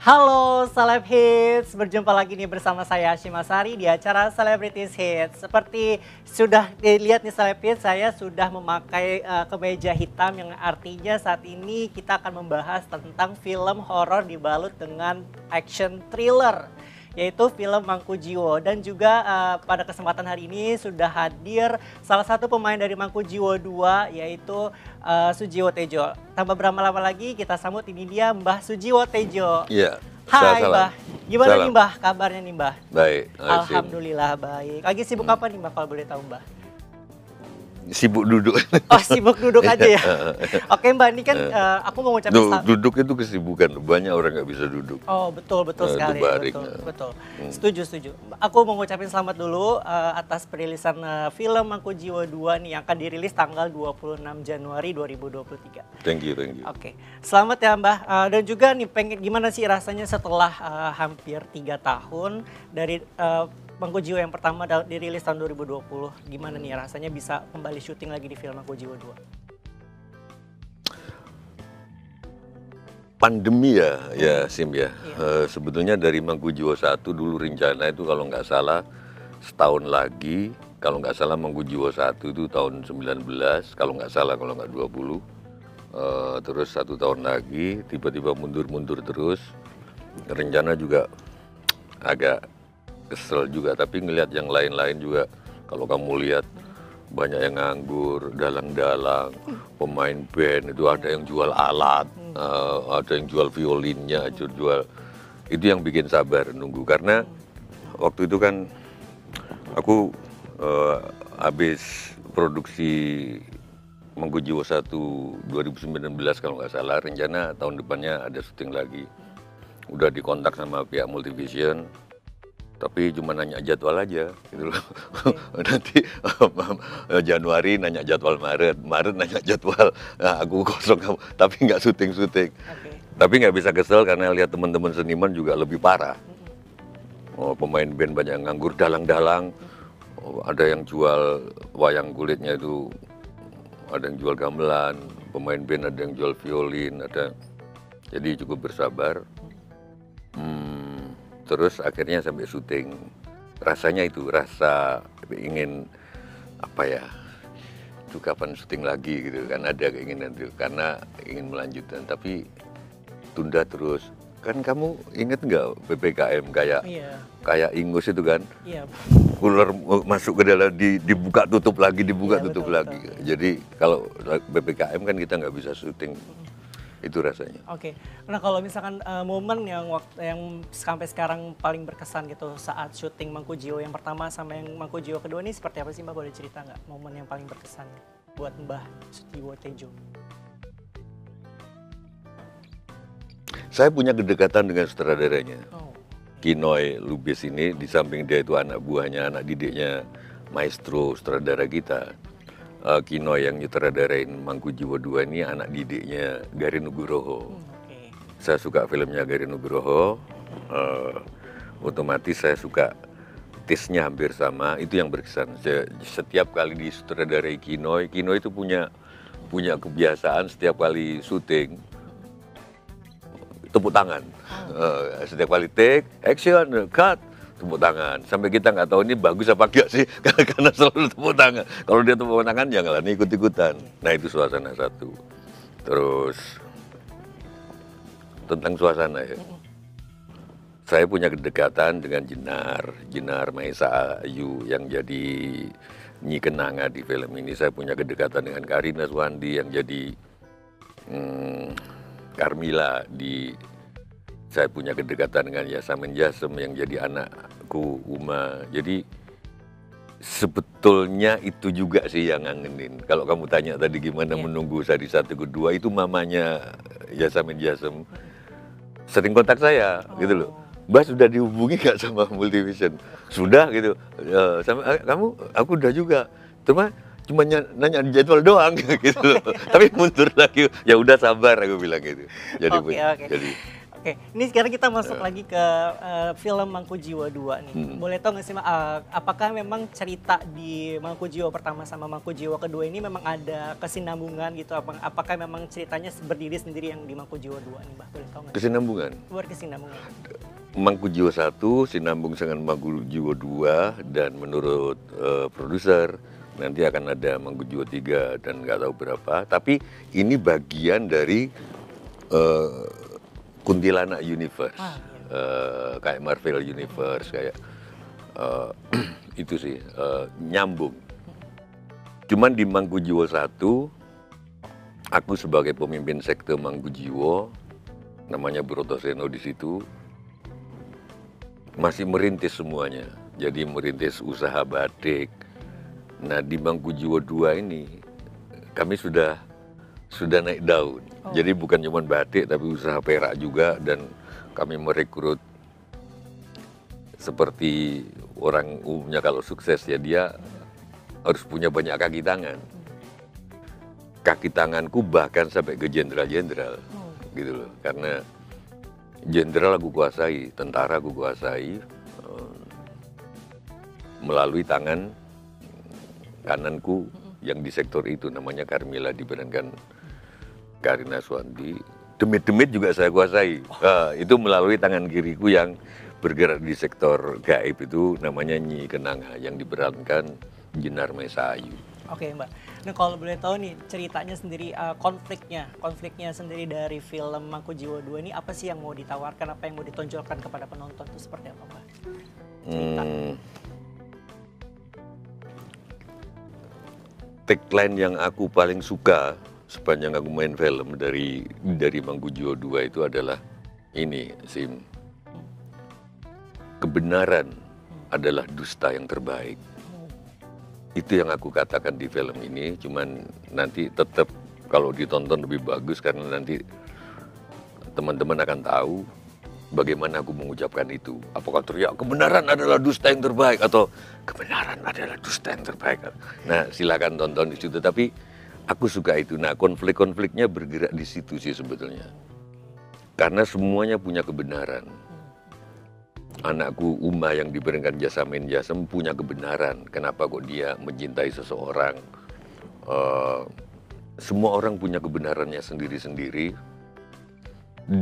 Halo Celeb Hits, berjumpa lagi nih bersama saya Hashim Asari di acara Celebrities Hits. Seperti sudah dilihat nih Celeb Hits, saya sudah memakai kemeja hitam yang artinya saat ini kita akan membahas tentang film horor dibalut dengan action thriller, yaitu film Mangku Jiwo. Dan juga pada kesempatan hari ini sudah hadir salah satu pemain dari Mangku Jiwo 2, yaitu Sujiwo Tejo. Tanpa berlama-lama lagi kita sambut ini dia Mbah Sujiwo Tejo. Iya. Hai Mbah, gimana Salam. nih Mbah kabarnya nih Mbah? Baik. Alhamdulillah baik. Lagi sibuk apa nih Mbah kalau boleh tahu Mbah? Sibuk duduk. Oh sibuk duduk aja ya? Oke Mbah, ini kan aku mau ngucapin Duduk itu kesibukan, banyak orang nggak bisa duduk. Oh betul sekali, baring, betul. Setuju. Aku mau ngucapin selamat dulu atas perilisan film Mangku Jiwo 2 nih yang akan dirilis tanggal 26 Januari 2023. Thank you. Oke, selamat ya Mbah. Dan juga nih gimana sih rasanya setelah hampir 3 tahun dari Mangku Jiwo yang pertama dirilis tahun 2020. Gimana nih rasanya bisa kembali syuting lagi di film Mangku Jiwo 2? Pandemi ya Sim ya. Sebetulnya dari Mangku Jiwo 1 dulu rencana itu kalau nggak salah setahun lagi, kalau nggak salah Mangku Jiwo 1 itu tahun 19, kalau nggak 20. Terus 1 tahun lagi, tiba-tiba mundur terus. Rencana juga agak kesel juga, tapi ngelihat yang lain-lain juga. Kalau kamu lihat banyak yang nganggur, dalang-dalang, pemain band itu ada yang jual alat, ada yang jual violinnya, jual. Itu yang bikin sabar nunggu, karena waktu itu kan aku habis produksi Mangku Jiwo 1 2019 kalau nggak salah, rencana tahun depannya ada syuting lagi. Udah dikontak sama pihak Multivision, tapi cuma nanya jadwal aja gitu loh. Nanti Januari nanya jadwal Maret nanya jadwal, nah, aku kosong tapi nggak syuting. Tapi nggak bisa kesel karena lihat teman-teman seniman juga lebih parah. Pemain band banyak yang nganggur, dalang-dalang, ada yang jual wayang kulitnya itu, ada yang jual gamelan, pemain band ada yang jual violin, jadi cukup bersabar. Terus akhirnya sampai syuting, rasanya itu rasa ingin itu kapan syuting lagi gitu kan, ada keinginan itu karena ingin melanjutkan, tapi tunda terus. Kan kamu inget nggak PPKM kayak ingus itu kan? Iya. Ular masuk ke dalam, dibuka tutup lagi. Betul. Jadi kalau PPKM kan kita nggak bisa syuting. Itu rasanya. Oke. Nah kalau misalkan momen yang sampai sekarang paling berkesan gitu saat syuting Mangku Jiwo yang pertama sama yang Mangku Jiwo kedua ini seperti apa sih Mbak, boleh cerita nggak momen yang paling berkesan buat Mbah Sujiwo Tejo? Saya punya kedekatan dengan sutradaranya. Kinoy Lubis ini, di samping dia itu anak buahnya, anak didiknya maestro sutradara kita. Kinoy yang nyutradarain Mangku Jiwo 2 ini anak didiknya Garin Nugroho. Saya suka filmnya Garin Nugroho, otomatis saya suka taste-nya hampir sama, itu yang berkesan. Setiap kali disutradarai Kinoy itu punya kebiasaan setiap kali syuting tepuk tangan. Setiap kali take, action, cut, tepuk tangan. Sampai kita nggak tahu ini bagus apa enggak sih, karena selalu tepuk tangan. Kalau dia tepuk tangan janganlah ikut-ikutan. Nah itu suasana satu. Terus tentang suasana ya, saya punya kedekatan dengan Jenar Maesa Ayu yang jadi Nyi Kenanga di film ini. Saya punya kedekatan dengan Karina Swandi yang jadi Carmila saya punya kedekatan dengan Yasamin Jasem yang jadi anakku Uma. Jadi sebetulnya itu juga sih yang ngangenin. Kalau kamu tanya tadi gimana menunggu seri 1 kedua, itu mamanya Yasamin Jasem sering kontak saya gitu loh. Mbak sudah dihubungi gak sama Multivision? Sudah gitu. Sama aku udah juga. Cuma nanya jadwal doang gitu loh. Tapi mundur lagi, ya udah sabar aku bilang gitu. Jadi Oke. Oke, ini sekarang kita masuk lagi ke film Mangku Jiwa 2 nih. Boleh tahu nggak sih, apakah memang cerita di Mangku Jiwa pertama sama Mangku Jiwa kedua ini memang ada kesinambungan gitu? Apakah memang ceritanya berdiri sendiri yang di Mangku Jiwa 2 nih, Mbak? Boleh tahu nggak? Kesinambungan. Berkesinambungan. Mangku Jiwa 1 sinambung dengan Mangku Jiwa 2 dan menurut produser nanti akan ada Mangku Jiwa 3 dan nggak tahu berapa. Tapi ini bagian dari Kuntilanak Universe, kayak Marvel Universe, kayak itu sih nyambung. Cuman di Mangku Jiwa 1, aku sebagai pemimpin sekte Mangku Jiwa, namanya Brotoseno di situ, masih merintis semuanya. Jadi merintis usaha batik. Nah di Mangku Jiwa 2 ini kami sudah naik daun. Jadi bukan cuma batik tapi usaha perak juga, dan kami merekrut seperti orang umumnya kalau sukses ya dia harus punya banyak kaki tangan. Kaki tanganku bahkan sampai ke jenderal-jenderal gitu loh. Karena jenderal aku kuasai, tentara aku kuasai melalui tangan kananku yang di sektor itu, namanya Carmila, diperankan Karina Suwandi. Demit-demit juga saya kuasai. Itu melalui tangan kiriku yang bergerak di sektor gaib itu, namanya Nyi Kenanga, yang diperankan Jenar Mesayu. Oke Mbak, nah kalau boleh tahu nih ceritanya sendiri, konfliknya sendiri dari film Mangku Jiwa 2 ini apa sih yang mau ditawarkan, apa yang mau ditonjolkan kepada penonton itu seperti apa Mbak? Tagline yang aku paling suka sepanjang aku main film dari Mangku Jiwa 2 itu adalah ini, Sim. Kebenaran adalah dusta yang terbaik. Itu yang aku katakan di film ini, cuman nanti tetap kalau ditonton lebih bagus karena nanti teman-teman akan tahu bagaimana aku mengucapkan itu. Apakah teriak kebenaran adalah dusta yang terbaik atau kebenaran adalah dusta yang terbaik. Nah, silakan tonton di situ, tapi aku suka itu. Nah, konflik-konfliknya bergerak di situ sih sebetulnya. Karena semuanya punya kebenaran. Anakku Uma yang diperankan Jasamin Jasem punya kebenaran. Kenapa kok dia mencintai seseorang? Semua orang punya kebenarannya sendiri-sendiri.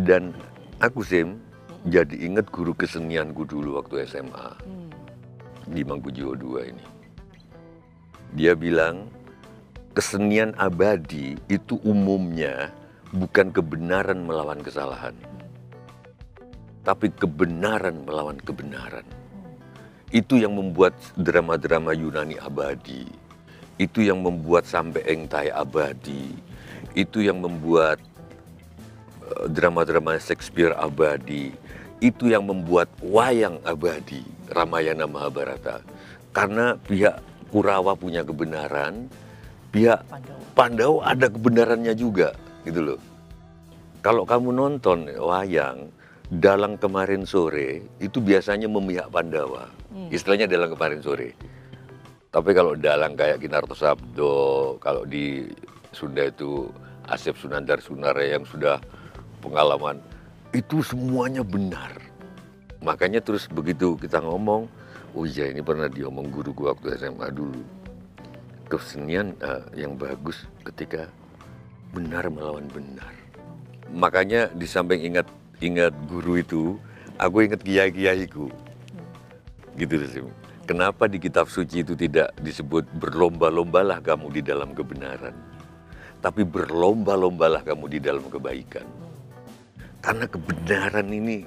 Dan aku, Sim, jadi ingat guru kesenianku dulu waktu SMA. Di Mangku Jiwa 2 ini. Dia bilang, kesenian abadi itu umumnya bukan kebenaran melawan kesalahan, tapi kebenaran melawan kebenaran. Itu yang membuat drama-drama Yunani abadi, itu yang membuat Sampai Engtai abadi, itu yang membuat drama-drama Shakespeare abadi, itu yang membuat wayang abadi, Ramayana Mahabharata. Karena pihak Kurawa punya kebenaran, pihak Pandawa ada kebenarannya juga, gitu loh. Kalau kamu nonton wayang, Dalang Kemarin Sore itu biasanya memihak Pandawa. Istilahnya Dalang Kemarin Sore. Tapi kalau dalang kayak Kinarto Sabdo, kalau di Sunda itu Asep Sunandar Sunare yang sudah pengalaman, itu semuanya benar. Makanya terus begitu kita ngomong, oh iya ini pernah diomong guru gua waktu SMA dulu. Kesenian yang bagus ketika benar melawan benar. Makanya di samping ingat guru itu, aku ingat kiai-kiaiku. Gitu sih. Kenapa di kitab suci itu tidak disebut berlomba-lombalah kamu di dalam kebenaran, tapi berlomba-lombalah kamu di dalam kebaikan. Karena kebenaran ini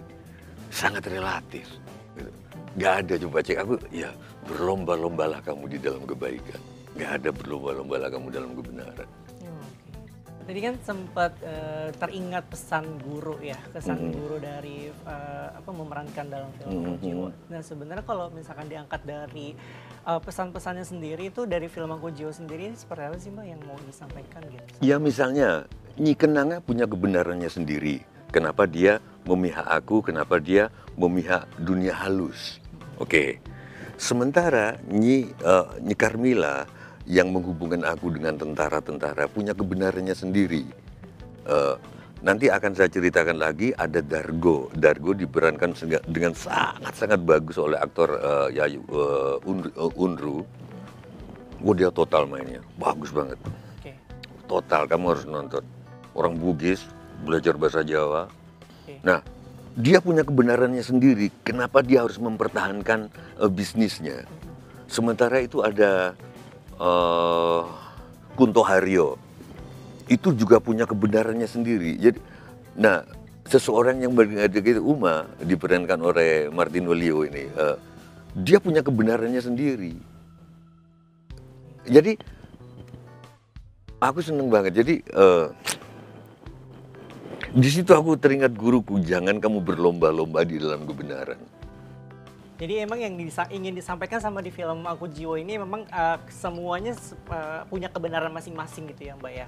sangat relatif. Gitu. Gak ada, coba cek aku, ya berlomba-lombalah kamu di dalam kebaikan. Gak ada berlomba-lombalah kamu dalam kebenaran. Tadi kan sempat teringat pesan guru ya, kesan guru dari memerankan dalam film Mangku Jiwa. Nah sebenarnya kalau misalkan diangkat dari pesan-pesannya sendiri itu dari film Mangku Jiwa sendiri seperti apa sih Mbak yang mau disampaikan gitu? Ya misalnya Nyi Kenanga punya kebenarannya sendiri. Kenapa dia memihak aku, kenapa dia memihak dunia halus. Oke. Sementara Nyi Carmila yang menghubungkan aku dengan tentara-tentara punya kebenarannya sendiri. nanti akan saya ceritakan lagi ada Dargo. Dargo diperankan dengan sangat-sangat bagus oleh aktor Yayu Unru. Oh, dia total mainnya, bagus banget. Oke. Total, kamu harus nonton. Orang Bugis, belajar bahasa Jawa. Oke. Nah, dia punya kebenarannya sendiri. Kenapa dia harus mempertahankan bisnisnya? Sementara itu ada Kunto Haryo. Itu juga punya kebenarannya sendiri. Jadi, nah, seseorang yang bernadek Uma diperankan oleh Martin Wolio ini, dia punya kebenarannya sendiri. Jadi, aku seneng banget. Jadi, di situ aku teringat guruku, jangan kamu berlomba-lomba di dalam kebenaran. Jadi emang yang ingin disampaikan sama di film Mangku Jiwo ini memang semuanya punya kebenaran masing-masing gitu ya Mbak ya.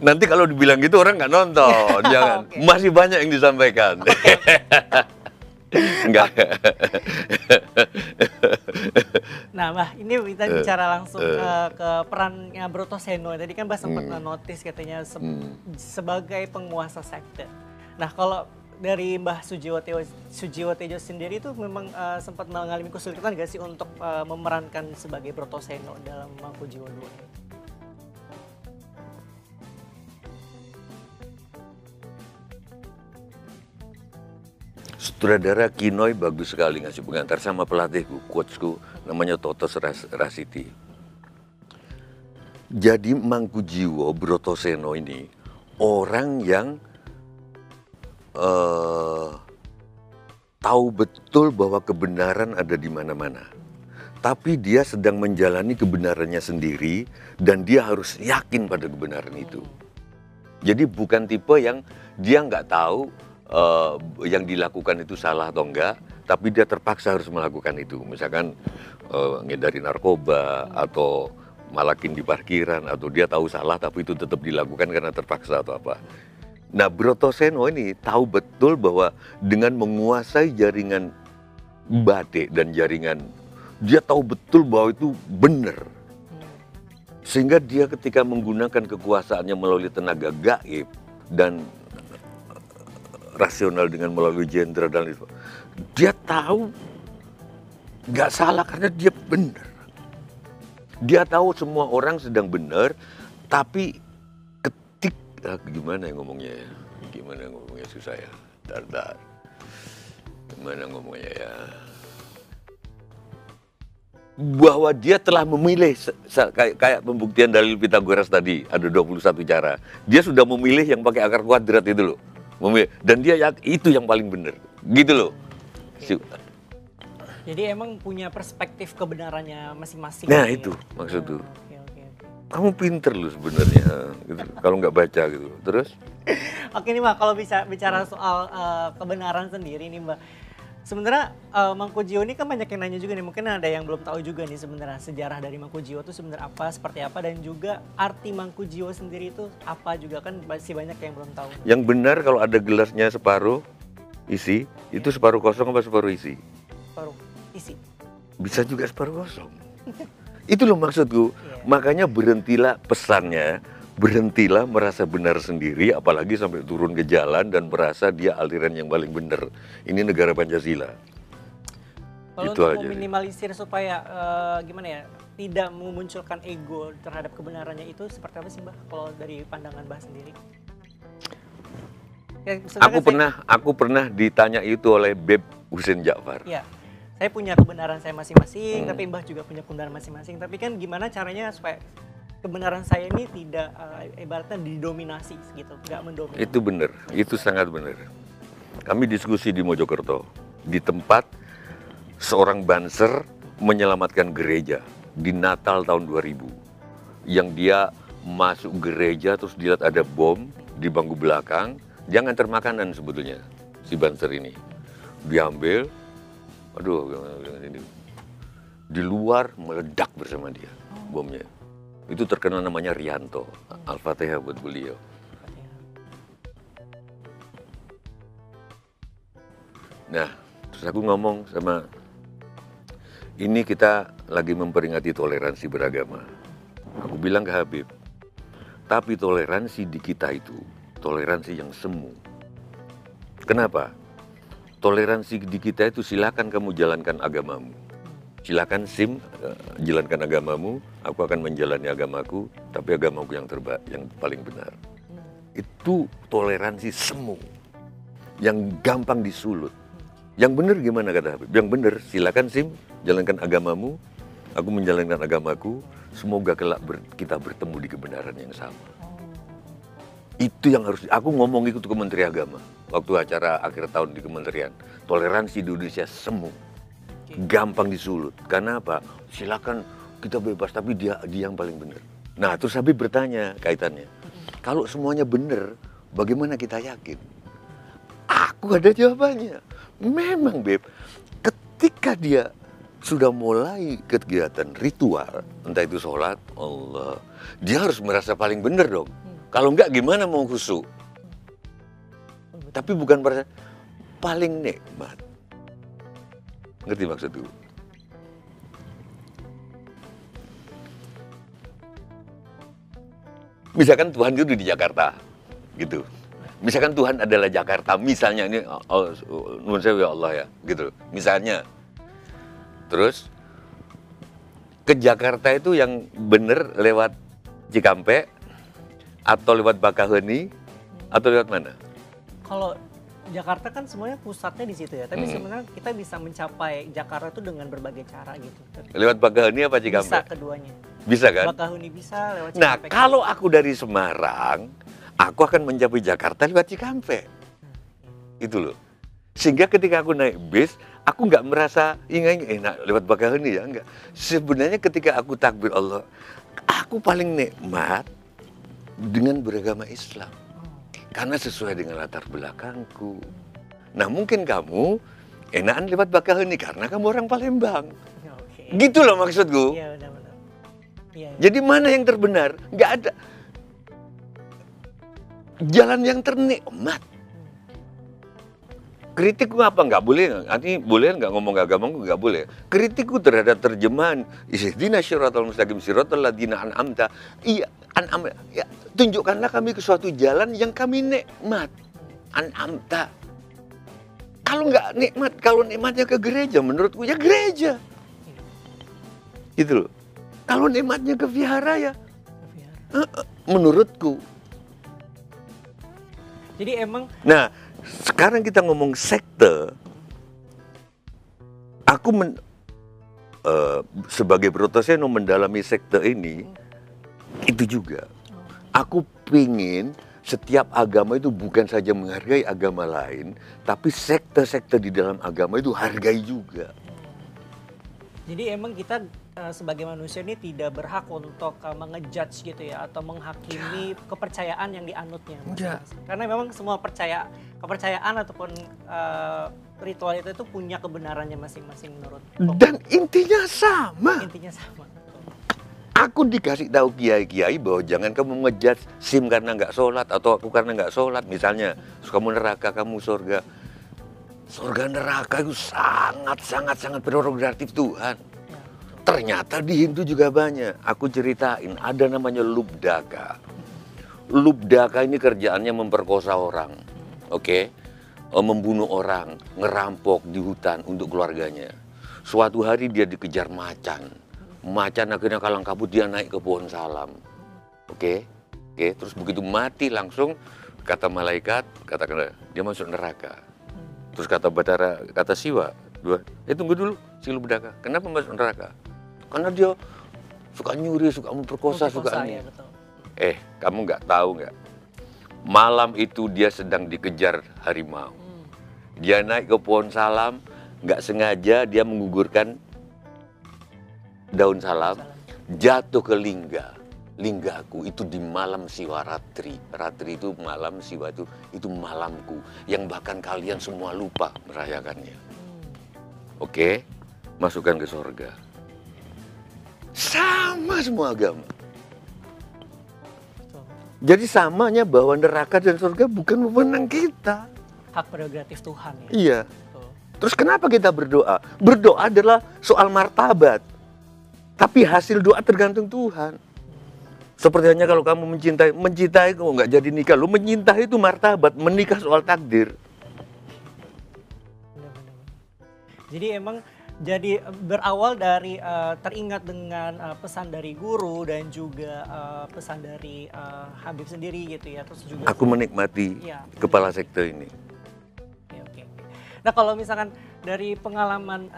Nanti kalau dibilang gitu orang nggak nonton, jangan. Okay. Masih banyak yang disampaikan. Enggak. Nah Mbak, ini kita bicara langsung ke perannya Brotoseno. Tadi kan Mbak sempat notice katanya sebagai penguasa sekte. Nah kalau dari Mbah Sujiwo Tejo sendiri itu memang sempat mengalami kesulitan nggak sih untuk memerankan sebagai Brotoseno dalam Mangku Jiwo 2? Sutradara Kinoy bagus sekali ngasih pengantar sama pelatihku, coachku, namanya Totos Rasiti. Jadi Mangku Jiwo Brotoseno ini orang yang tahu betul bahwa kebenaran ada di mana-mana. Tapi dia sedang menjalani kebenarannya sendiri dan dia harus yakin pada kebenaran itu. Jadi bukan tipe yang dia nggak tahu yang dilakukan itu salah atau enggak, tapi dia terpaksa harus melakukan itu. Misalkan ngedari narkoba atau malakin di parkiran, atau dia tahu salah tapi itu tetap dilakukan karena terpaksa atau apa. Nah, Brotoseno ini tahu betul bahwa dengan menguasai jaringan batik dan jaringan, dia tahu betul bahwa itu benar. Sehingga dia ketika menggunakan kekuasaannya melalui tenaga gaib dan rasional dengan melalui jenderal dan itu, dia tahu nggak salah karena dia benar. Dia tahu semua orang sedang benar, tapi gimana ngomongnya ya? Gimana ngomongnya susah ya? Dar. Gimana ngomongnya ya? Bahwa dia telah memilih kayak pembuktian dalil Pitagoras tadi, ada 21 cara. Dia sudah memilih yang pakai akar kuadrat itu loh. Dan dia itu yang paling benar. Gitu loh. Jadi emang punya perspektif kebenarannya masing-masing. Nah, itu maksud tuh. Kamu pinter loh sebenarnya, gitu. Kalau nggak baca gitu. Terus? Oke nih Mbak, kalau bisa bicara soal kebenaran sendiri nih Mbak. Sebenarnya Mangku Jiwo ini kan banyak yang nanya juga nih, mungkin ada yang belum tahu juga nih sebenarnya sejarah dari Mangku Jiwo itu sebenarnya apa, seperti apa, dan juga arti Mangku Jiwo sendiri itu apa juga kan masih banyak yang belum tahu. Yang benar kalau ada gelasnya separuh isi, itu separuh kosong apa separuh isi? Separuh isi. Bisa juga separuh kosong. Itu loh maksudku. Makanya berhentilah pesannya, berhentilah merasa benar sendiri, apalagi sampai turun ke jalan dan merasa dia aliran yang paling benar. Ini negara Pancasila. Kalau itu untuk aja meminimalisir supaya gimana ya, tidak memunculkan ego terhadap kebenarannya itu seperti apa sih Mbak? Kalau dari pandangan Mbak sendiri? Ya, aku pernah ditanya itu oleh Beb Husein Ja'far. Ya. Saya punya kebenaran saya masing-masing, tapi Mbah juga punya kebenaran masing-masing. Tapi kan gimana caranya supaya kebenaran saya ini tidak ibaratnya didominasi gitu, nggak mendominasi. Itu benar, itu sangat benar. Kami diskusi di Mojokerto, di tempat seorang banser menyelamatkan gereja di Natal tahun 2000. Yang dia masuk gereja terus dilihat ada bom di bangku belakang, dia nganter makanan sebetulnya, si banser ini. Diambil, ini di luar meledak bersama dia bomnya. Itu terkenal namanya Rianto. Al-Fatihah buat beliau. Nah, terus aku ngomong sama, ini kita lagi memperingati toleransi beragama. Aku bilang ke Habib, Tapi toleransi di kita itu toleransi yang semu. Kenapa? Toleransi di kita itu silakan kamu jalankan agamamu. Silakan Sim, jalankan agamamu, aku akan menjalani agamaku, tapi agamaku yang paling benar. Itu toleransi semu, yang gampang disulut. Yang benar gimana kata Habib? Yang benar, silakan Sim, jalankan agamamu, aku menjalankan agamaku, semoga kelak kita bertemu di kebenaran yang sama. Itu yang harus, aku ngomong itu ke Kementerian Agama, waktu acara akhir tahun di Kementerian. Toleransi di Indonesia semu, gampang disulut. Karena apa? Silakan kita bebas, tapi dia yang paling benar. Nah, terus Habib bertanya kaitannya, kalau semuanya benar, bagaimana kita yakin? Aku ada jawabannya. Memang Beb, ketika dia sudah mulai kegiatan ritual, entah itu sholat, Allah, dia harus merasa paling benar dong. Kalau enggak gimana mau khusyuk? Tapi bukan merasa paling nikmat. Ngerti maksudku? Misalkan Tuhan itu di Jakarta, gitu. Misalkan Tuhan adalah Jakarta, misalnya ini, nuwun sewu ya Allah ya, gitu. Misalnya, terus ke Jakarta itu yang bener lewat Cikampek, atau lewat Bakaheni, atau lewat mana? Kalau Jakarta kan semuanya pusatnya di situ ya, tapi sebenarnya kita bisa mencapai Jakarta itu dengan berbagai cara gitu. Lewat Bakaheni apa Cikampek? Bisa keduanya. Bisa kan? Bakaheni bisa, lewat Nah, Cikampek. kalau aku dari Semarang, aku akan mencapai Jakarta lewat Cikampek. Itu loh. Sehingga ketika aku naik bis, aku nggak merasa enak lewat Bakaheni ya, enggak. Sebenarnya ketika aku takbir Allah, aku paling nikmat dengan beragama Islam. Karena sesuai dengan latar belakangku. Nah, mungkin kamu enakan lewat Bakaheni karena kamu orang Palembang. Oke. Gitu loh maksudku. Iya, benar-benar. Iya. Jadi mana yang terbenar? Nggak ada. Jalan yang ternikmat. Kritikku apa? Nggak boleh. Nanti boleh nggak ngomong agamaku? Nggak boleh. Kritikku terhadap terjemahan Ihdinas siratal mustaqim siratal ladzina an'amta. Iya, an'am. Ya, tunjukkanlah kami ke suatu jalan yang kami nikmat. An'amta. Kalau nggak nikmat, kalau nikmatnya ke gereja, menurutku ya gereja. Gitu loh. Kalau nikmatnya ke vihara ya, menurutku. Jadi emang. Nah, sekarang kita ngomong sekte. Aku sebagai protoseno mendalami sekte ini, itu juga. Aku pingin setiap agama itu bukan saja menghargai agama lain, tapi sekte-sekte di dalam agama itu hargai juga. Jadi emang kita sebagai manusia ini tidak berhak untuk mengejudge gitu ya, atau menghakimi kepercayaan yang dianutnya. Karena memang semua kepercayaan ataupun ritual itu punya kebenarannya masing-masing menurut. Dan intinya sama. Intinya sama. Aku dikasih tahu kiai-kiai bahwa jangan kamu ngejudge Sim karena nggak sholat atau aku karena nggak sholat. Misalnya, kamu neraka, kamu surga. Surga neraka itu sangat prerogatif Tuhan. Ya, ternyata di Hindu juga banyak. Aku ceritain, ada namanya Lubdaka. Lubdaka ini kerjaannya memperkosa orang, oke? Membunuh orang, ngerampok di hutan untuk keluarganya. Suatu hari dia dikejar macan. Macan akhirnya kalang kabut, dia naik ke pohon salam. Oke? Terus begitu mati langsung, kata malaikat, katakanlah dia masuk neraka. Terus kata Batara, kata Siwa, tunggu dulu, si Lubdaka, kenapa masuk neraka? Karena dia suka nyuri, suka memperkosa, suka ini. Ya, betul. Kamu nggak tahu nggak? Malam itu dia sedang dikejar harimau. Dia naik ke pohon salam, nggak sengaja dia menggugurkan daun salam, jatuh ke linggaku itu di malam Siwa Ratri. Ratri itu malam, Siwa itu malamku, yang bahkan kalian semua lupa merayakannya. Oke, masukkan ke surga. Sama semua agama. Jadi samanya bahwa neraka dan surga bukan wewenang kita. Hak prerogatif Tuhan ya. Iya. Betul. Terus kenapa kita berdoa? Berdoa adalah soal martabat. Tapi hasil doa tergantung Tuhan. Seperti hanya kalau kamu mencintai kok nggak jadi nikah. Lu mencintai itu martabat, menikah soal takdir. Benar-benar. Jadi emang jadi berawal dari teringat dengan pesan dari guru dan juga pesan dari Habib sendiri gitu ya. Terus juga Aku menikmati ya, kepala sekte ini. oke. Nah kalau misalkan dari pengalaman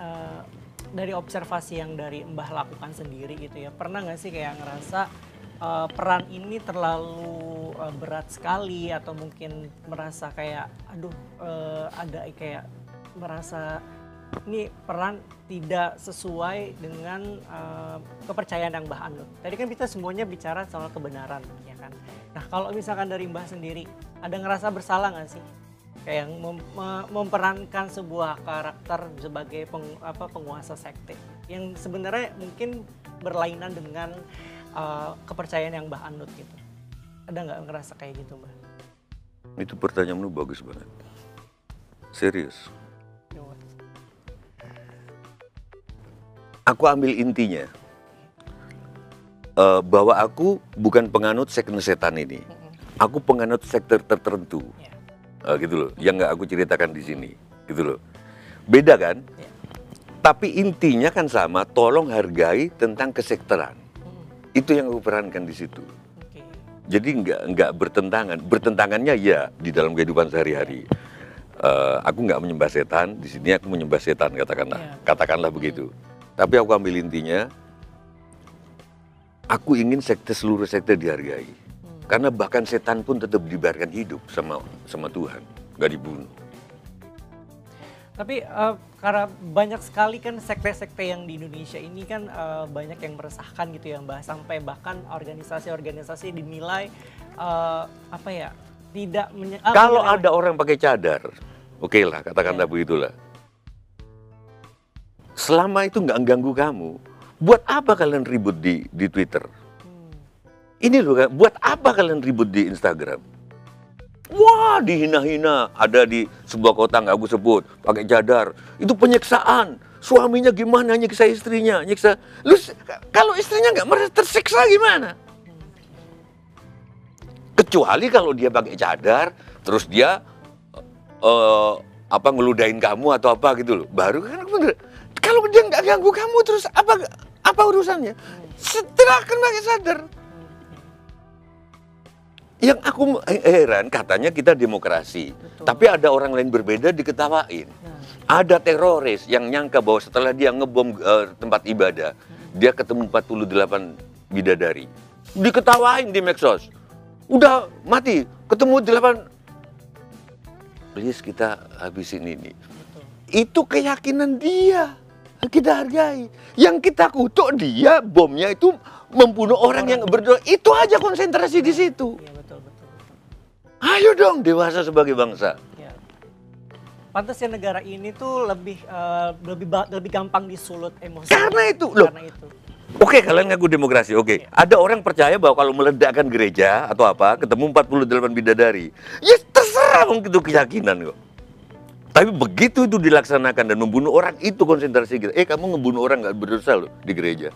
dari observasi yang dari Mbah lakukan sendiri gitu ya, pernah nggak sih kayak ngerasa peran ini terlalu berat sekali atau mungkin merasa kayak aduh ada kayak merasa ini peran tidak sesuai dengan kepercayaan yang Mbah anut. Tadi kan kita semuanya bicara soal kebenaran ya kan. Nah kalau misalkan dari Mbah sendiri ada ngerasa bersalah nggak sih? Kayak memperankan sebuah karakter sebagai penguasa sekte yang sebenarnya mungkin berlainan dengan kepercayaan yang Mbah anut gitu. Ada nggak ngerasa kayak gitu Mbah? Itu pertanyaanmu bagus banget. Serius. Aku ambil intinya bahwa aku bukan penganut sekte setan ini. Aku penganut sekte tertentu. Gitu loh, yang nggak aku ceritakan di sini, gitu loh. Beda kan? Tapi intinya kan sama, tolong hargai tentang kesekteran. Itu yang aku perankan di situ. Jadi nggak bertentangan. Bertentangannya ya di dalam kehidupan sehari-hari. Aku nggak menyembah setan, di sini aku menyembah setan katakanlah begitu. Tapi aku ambil intinya, aku ingin seluruh sekte dihargai. Karena bahkan setan pun tetap dibiarkan hidup sama Tuhan, nggak dibunuh. Tapi karena banyak sekali kan sekte-sekte yang di Indonesia ini kan banyak yang meresahkan gitu ya Mbak. Sampai bahkan organisasi-organisasi dinilai tidak kalau ada orang pakai cadar, oke lah katakanlah begitulah. Selama itu nggak ganggu kamu, buat apa kalian ribut di Twitter? Ini loh kan, buat apa kalian ribut di Instagram? Wah, dihina-hina. Ada di sebuah kota nggak aku sebut, pakai cadar. Itu penyiksaan. Suaminya gimana nyiksa istrinya? Nyiksa. Lu kalau istrinya nggak merasa tersiksa gimana? Kecuali kalau dia pakai cadar, terus dia ngeludahin kamu atau apa gitu loh. Baru kan bener. Kalau dia nggak ganggu kamu, terus apa urusannya? Silahkan pakai cadar. Yang aku heran, katanya kita demokrasi. Betul. Tapi ada orang lain berbeda diketawain. Ada teroris yang nyangka bahwa setelah dia ngebom tempat ibadah, dia ketemu 48 bidadari. Diketawain di medsos. Udah mati, ketemu 8. Please kita habisin ini. Betul. Itu keyakinan dia. Kita hargai. Yang kita kutuk dia, bomnya itu membunuh orang yang berdoa. Itu aja konsentrasi di situ. Iya, betul. Ayo dong dewasa sebagai bangsa. Ya. Pantasnya negara ini tuh lebih gampang disulut emosi. Karena itu loh. Oke, kalian ngaku demokrasi. Oke. Ada orang percaya bahwa kalau meledakkan gereja atau apa, ketemu 48 bidadari. Ya terserah itu keyakinan kok. Tapi begitu itu dilaksanakan dan membunuh orang, itu konsentrasi kita. Kamu ngebunuh orang nggak berdosa loh di gereja.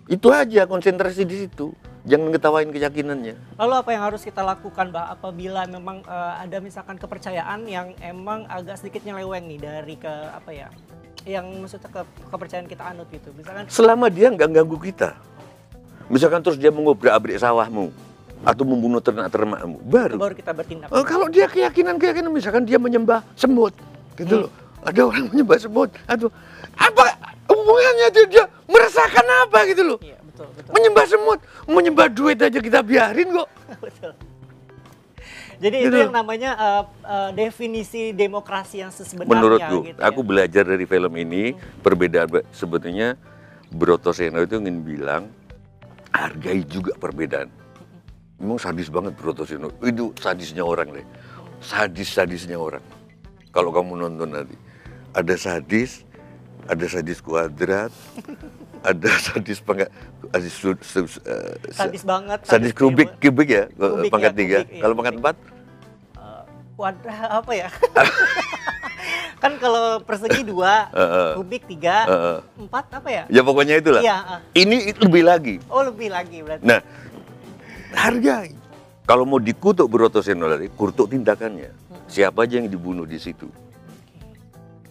Itu aja konsentrasi di situ. Jangan ngetawain keyakinannya. Lalu apa yang harus kita lakukan, Mbak, apabila memang ada misalkan kepercayaan yang emang agak sedikit nyeleweng nih dari yang maksudnya kepercayaan kita anut gitu. Misalkan selama dia nggak ganggu kita. Misalkan terus dia mengobrak-abrik sawahmu atau membunuh ternak-ternakmu, baru kita bertindak. Kalau dia keyakinan misalkan dia menyembah semut, gitu loh. Ada orang menyembah semut, atau apa hubungannya dia merasakan apa gitu loh. Iya, betul. Menyembah semut, menyembah duit aja kita biarin kok. Betul. Jadi gitu. Itu yang namanya definisi demokrasi yang sebenarnya. Menurutku, gitu aku belajar dari film ini, perbedaan sebetulnya Brotoseno itu ingin bilang hargai juga perbedaan. Memang sadis banget Brotoseno, itu sadisnya orang deh, sadisnya orang. Kalau kamu nonton nanti, ada sadis kuadrat, ada sadis sadis banget, sadis kubik ya, pangkat 3. Kalau pangkat 4? Apa ya? Kan kalau persegi 2, kubik 3, 4 apa ya? Ya pokoknya itulah. Iya. Ini lebih lagi. Oh lebih lagi berarti. Nah, hargai. Kalau mau dikutuk Broto Senoleri, kutuk tindakannya. Siapa aja yang dibunuh di situ.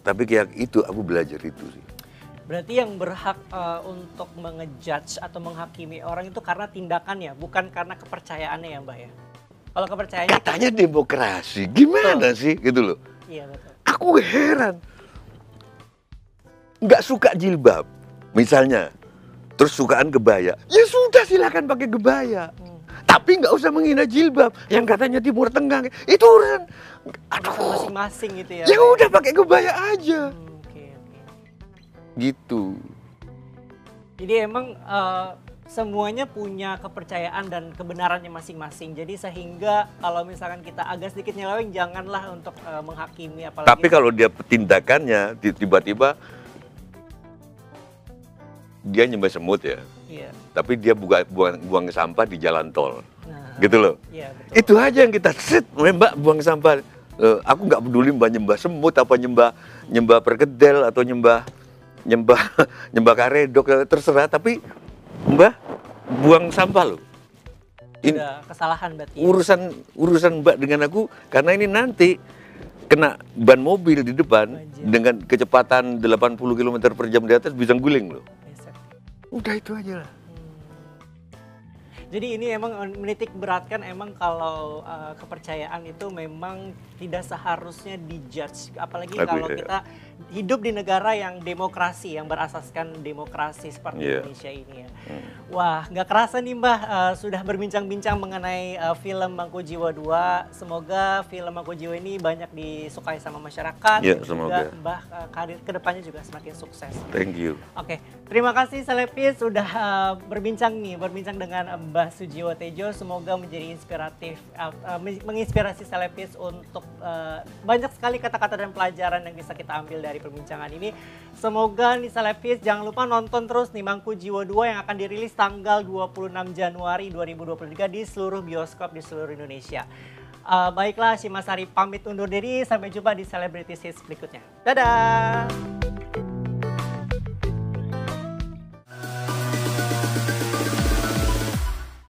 Tapi kayak itu aku belajar itu sih. Berarti yang berhak untuk mengejudge atau menghakimi orang itu karena tindakannya, bukan karena kepercayaannya ya Mbak ya? Kalau kepercayaannya... Katanya demokrasi, gimana sih gitu loh. Iya betul. Aku heran. Nggak suka jilbab, misalnya. Terus sukaan kebaya. Ya sudah silakan pakai kebaya. Tapi nggak usah menghina jilbab. Yang katanya Timur Tengah. Itu urusan. Aduh. Masing-masing gitu ya. Ya udah pakai kebaya aja. Oke. Gitu. Jadi emang semuanya punya kepercayaan dan kebenarannya masing-masing. Jadi sehingga kalau misalkan kita agak sedikit nyeleweng, janganlah untuk menghakimi. Apalagi Tapi kalau dia tindakannya tiba-tiba dia nyembah semut ya. Iya. Tapi dia buang sampah di jalan tol. Nah, Gitu loh. Iya, betul. Itu aja yang kita set, Mbak buang sampah. Aku nggak peduli Mbak nyembah semut apa nyembah perkedel atau nyembah karedok, terserah, tapi Mbak buang sampah loh. Ini Udah kesalahan berarti. urusan Mbak dengan aku, karena ini nanti kena ban mobil di depan Anjir. dengan kecepatan 80 km per jam di atas bisa guling loh. Bisa. Udah itu aja lah. Jadi ini emang menitik beratkan emang kalau kepercayaan itu memang tidak seharusnya dijudge. Apalagi kalau kita hidup di negara yang demokrasi, yang berasaskan demokrasi seperti Indonesia ini ya. Wah, nggak kerasa nih Mbah sudah berbincang-bincang mengenai film Mangku Jiwa 2. Semoga film Mangku Jiwa ini banyak disukai sama masyarakat. Ya, dan semoga. juga Mbah karir kedepannya juga semakin sukses. Thank you. Oke, terima kasih Selepis sudah berbincang dengan Mbah Sujiwo Tejo. Semoga menjadi inspiratif, menginspirasi Selepis untuk banyak sekali kata-kata dan pelajaran yang bisa kita ambil dari perbincangan ini. Semoga nih Selepis jangan lupa nonton terus nih Mangku Jiwa 2 yang akan dirilis tanggal 26 Januari 2023 di seluruh bioskop di seluruh Indonesia. Baiklah, Shimasari pamit undur diri. Sampai jumpa di Celebrity Hits berikutnya. Dadah!